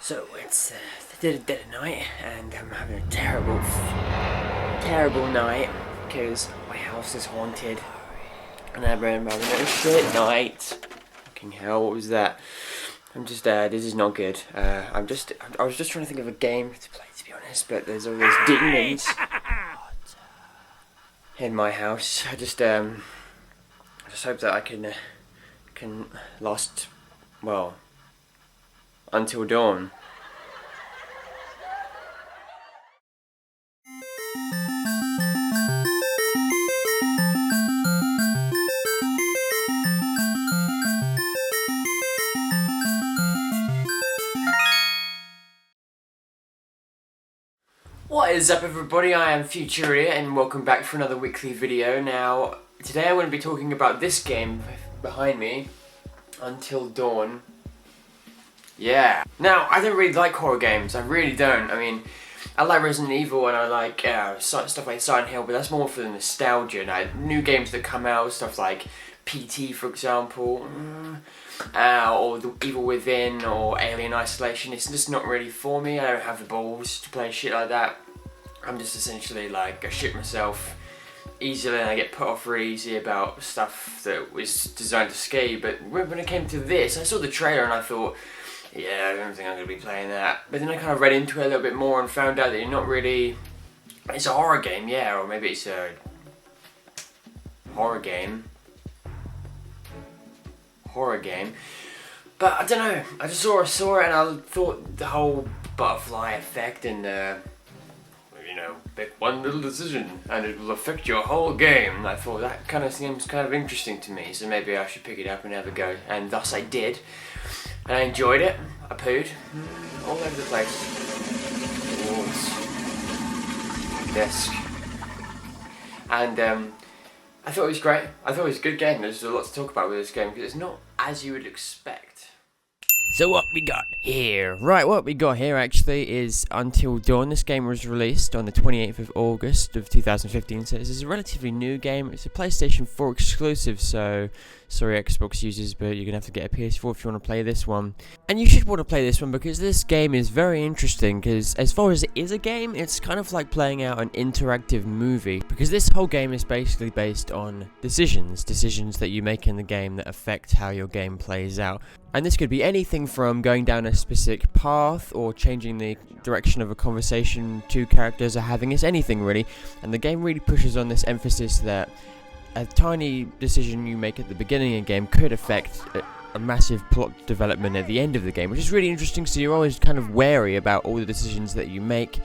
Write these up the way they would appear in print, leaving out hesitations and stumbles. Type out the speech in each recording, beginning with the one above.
So it's the dead of night, and I'm having a terrible night because my house is haunted, and I'm having a shit night. Fucking hell, what was that? I'm just this is not good. I was just trying to think of a game to play, to be honest, but there's all these demons in my house. I just hope that I can last, well, until dawn. What is up, everybody? I am Iamfutureidiot and welcome back for another weekly video. Now, today I'm going to be talking about this game behind me, Until Dawn. Yeah. Now, I don't really like horror games. I really don't. I mean, I like Resident Evil and I like stuff like Silent Hill, but that's more for the nostalgia. Now, new games that come out, stuff like PT, for example, or The Evil Within, or Alien Isolation, it's just not really for me. I don't have the balls to play shit like that. I'm just essentially like, I shit myself easily and I get put off really easy about stuff that was designed to scare you. But when it came to this, I saw the trailer and I thought, yeah, I don't think I'm going to be playing that. But then I kind of read into it a little bit more and found out that you're not really... It's a horror game, yeah, or maybe it's a horror game. But I don't know, I just saw it and I thought the whole butterfly effect and you know, pick one little decision and it will affect your whole game. I thought that kind of seems kind of interesting to me, so maybe I should pick it up and have a go, and thus I did. And I enjoyed it. I pooed all over the place. Walls, desk, and I thought it was great. I thought it was a good game. There's a lot to talk about with this game because it's not as you would expect. So what we got here? Right, what we got here actually is Until Dawn. This game was released on the 28th of August of 2015, so this is a relatively new game. It's a PlayStation 4 exclusive, so sorry Xbox users, but you're going to have to get a PS4 if you want to play this one. And you should want to play this one because this game is very interesting, because as far as it is a game, it's kind of like playing out an interactive movie, because this whole game is basically based on decisions that you make in the game that affect how your game plays out. And this could be anything from going down a specific path or changing the direction of a conversation two characters are having. It's anything really, and the game really pushes on this emphasis that a tiny decision you make at the beginning of the game could affect a massive plot development at the end of the game, which is really interesting. So you're always kind of wary about all the decisions that you make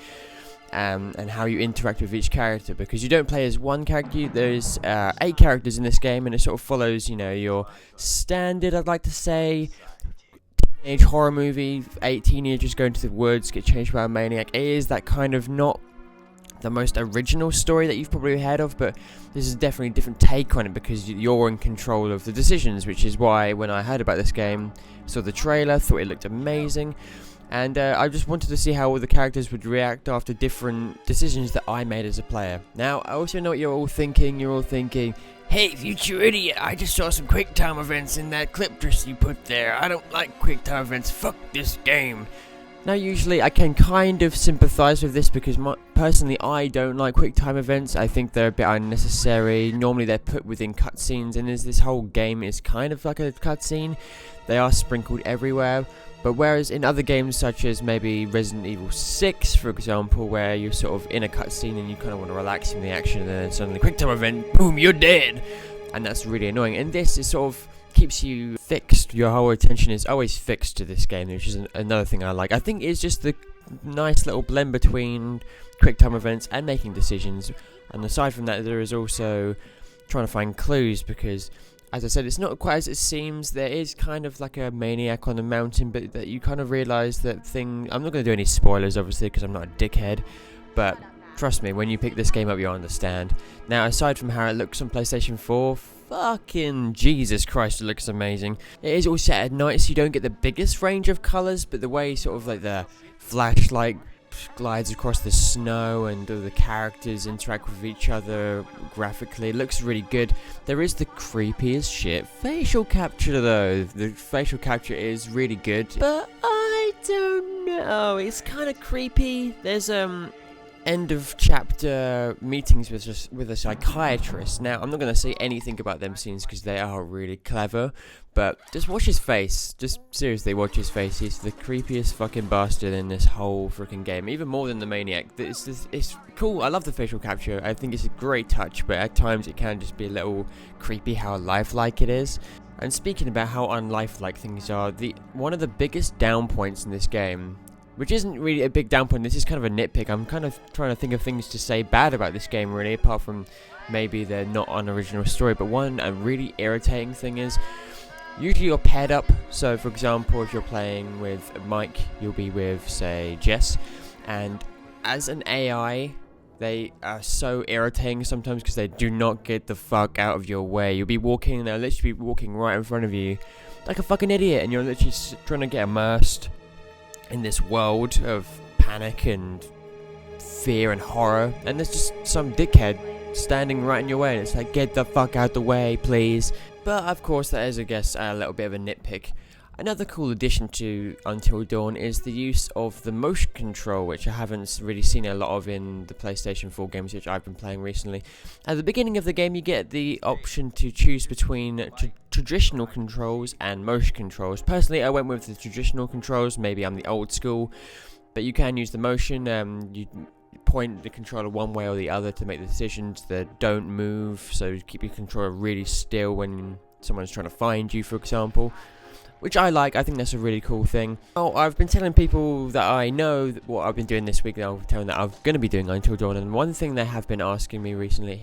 and how you interact with each character, because you don't play as one character. There's 8 characters in this game, and it sort of follows, you know, your standard, I'd like to say, teenage horror movie. 8 teenagers go into the woods, get chased by a maniac. It is that kind of not the most original story that you've probably heard of, but this is definitely a different take on it because you're in control of the decisions, which is why when I heard about this game, saw the trailer, thought it looked amazing, and I just wanted to see how all the characters would react after different decisions that I made as a player. Now, I also know what you're all thinking. You're all thinking, hey, Future Idiot, I just saw some QuickTime events in that clip just you put there. I don't like QuickTime events. Fuck this game. Now, usually I can kind of sympathise with this because personally I don't like QuickTime events. I think they're a bit unnecessary. Normally they're put within cutscenes, and this whole game is kind of like a cutscene. They are sprinkled everywhere. But whereas in other games such as maybe Resident Evil 6, for example, where you're sort of in a cutscene and you kind of want to relax in the action, and then suddenly QuickTime event, boom, you're dead! And that's really annoying. And this is sort of keeps you fixed. Your whole attention is always fixed to this game, which is another thing I like. I think it's just the nice little blend between QuickTime events and making decisions. And aside from that, there is also trying to find clues, because as I said, it's not quite as it seems. There is kind of like a maniac on the mountain, but that you kind of realise that thing. I'm not going to do any spoilers, obviously, because I'm not a dickhead, but trust me, when you pick this game up, you'll understand. Now, aside from how it looks on PlayStation 4, fucking Jesus Christ, it looks amazing. It is all set at night, so you don't get the biggest range of colours, but the way sort of like the flashlight glides across the snow and all the characters interact with each other graphically, it looks really good. There is the creepiest shit facial capture though. The facial capture is really good, but I don't know, it's kind of creepy. There's end of chapter meetings with a psychiatrist. Now, I'm not going to say anything about them scenes because they are really clever, but just watch his face. Just seriously watch his face. He's the creepiest fucking bastard in this whole freaking game, even more than the maniac. It's cool. I love the facial capture. I think it's a great touch, but at times it can just be a little creepy how lifelike it is. And speaking about how unlifelike things are, one of the biggest down points in this game, which isn't really a big down point, this is kind of a nitpick. I'm kind of trying to think of things to say bad about this game, really, apart from maybe they're not an original story. But one really irritating thing is, usually you're paired up. So, for example, if you're playing with Mike, you'll be with, say, Jess. And as an AI, they are so irritating sometimes because they do not get the fuck out of your way. You'll be walking, and they'll literally be walking right in front of you like a fucking idiot, and you're literally trying to get immersed in this world of panic and fear and horror, and there's just some dickhead standing right in your way, and it's like, get the fuck out the way, please. But of course, that is, I guess, a little bit of a nitpick. Another cool addition to Until Dawn is the use of the motion control, which I haven't really seen a lot of in the PlayStation 4 games which I've been playing recently. At the beginning of the game, you get the option to choose between traditional controls and motion controls. Personally, I went with the traditional controls. Maybe I'm the old school, but you can use the motion. You point the controller one way or the other to make the decisions that don't move, so keep your controller really still when someone's trying to find you, for example. Which I like. I think that's a really cool thing. Oh, I've been telling people that I know what I've been doing this week, and I'll tell them that I'm going to be doing Until Dawn, and one thing they have been asking me recently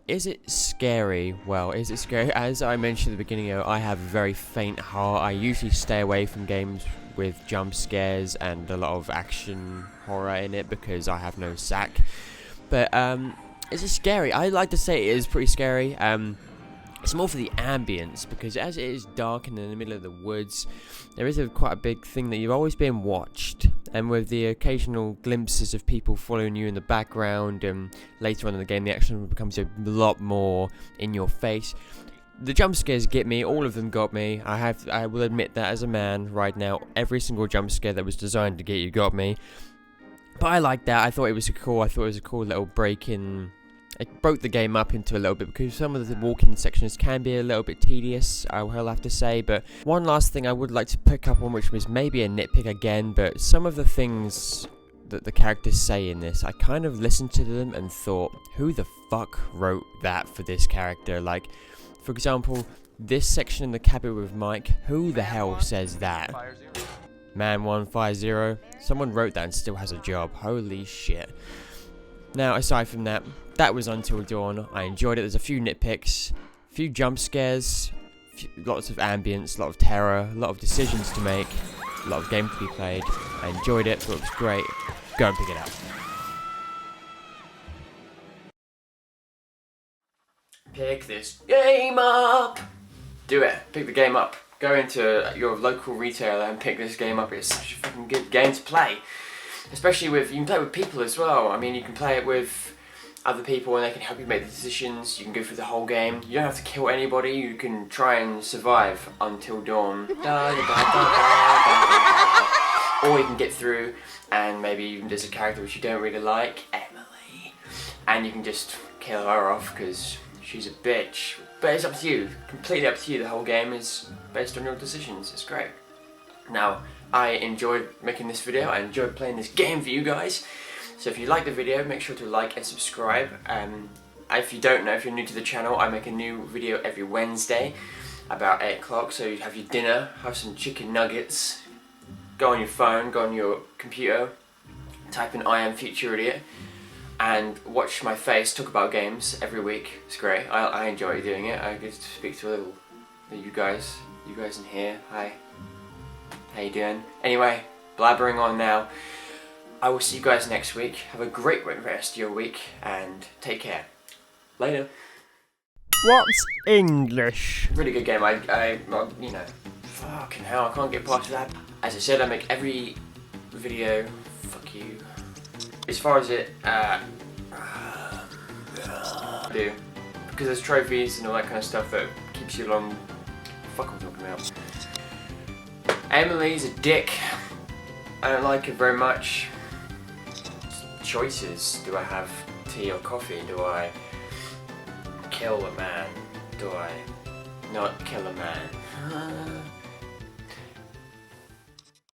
is it scary? Well, is it scary? As I mentioned at the beginning, I have a very faint heart. I usually stay away from games with jump scares and a lot of action horror in it because I have no sack. But is it scary? I like to say it is pretty scary. It's more for the ambience, because as it is dark and in the middle of the woods, there is quite a big thing that you've always been watched, and with the occasional glimpses of people following you in the background, and later on in the game the action becomes a lot more in your face. The jump scares get me. All of them got me. I will admit that as a man right now, every single jump scare that was designed to get you got me. But I like that. I thought it was a cool little break in. It broke the game up into a little bit, because some of the walking sections can be a little bit tedious, I will have to say. But one last thing I would like to pick up on, which was maybe a nitpick again, but some of the things that the characters say in this, I kind of listened to them and thought, who the fuck wrote that for this character? Like, for example, this section in the cabin with Mike, who the hell says that? Man 150. Someone wrote that and still has a job. Holy shit. Now, aside from that, that was Until Dawn. I enjoyed it. There's a few nitpicks, a few jump scares, lots of ambience, a lot of terror, a lot of decisions to make, a lot of game to be played. I enjoyed it, thought it was great. Go and pick it up. Pick this game up! Do it. Pick the game up. Go into your local retailer and pick this game up. It's such a fucking good game to play. Especially you can play with people as well. I mean, you can play it with other people and they can help you make the decisions. You can go through the whole game. You don't have to kill anybody. You can try and survive until dawn. Or you can get through and maybe there's a character which you don't really like, Emily, and you can just kill her off because she's a bitch. But it's up to you. Completely up to you. The whole game is based on your decisions. It's great. Now, I enjoyed making this video. I enjoyed playing this game for you guys. So if you like the video, make sure to like and subscribe. If you don't know, if you're new to the channel, I make a new video every Wednesday about 8 o'clock. So you have your dinner, have some chicken nuggets, go on your phone, go on your computer, type in Iamfutureidiot, and watch my face talk about games every week. It's great. I enjoy doing it. I get to speak to you guys in here. Hi. How you doing? Anyway, blabbering on now. I will see you guys next week. Have a great rest of your week and take care. Later. What's English? Really good game. You know, fucking hell, I can't get past that. As I said, I make every video. Fuck you. As far as it, do, because there's trophies and all that kind of stuff that keeps you along. Fuck, I'm talking about. Emily's a dick. I don't like it very much. Choices. Do I have tea or coffee? Do I kill a man? Do I not kill a man?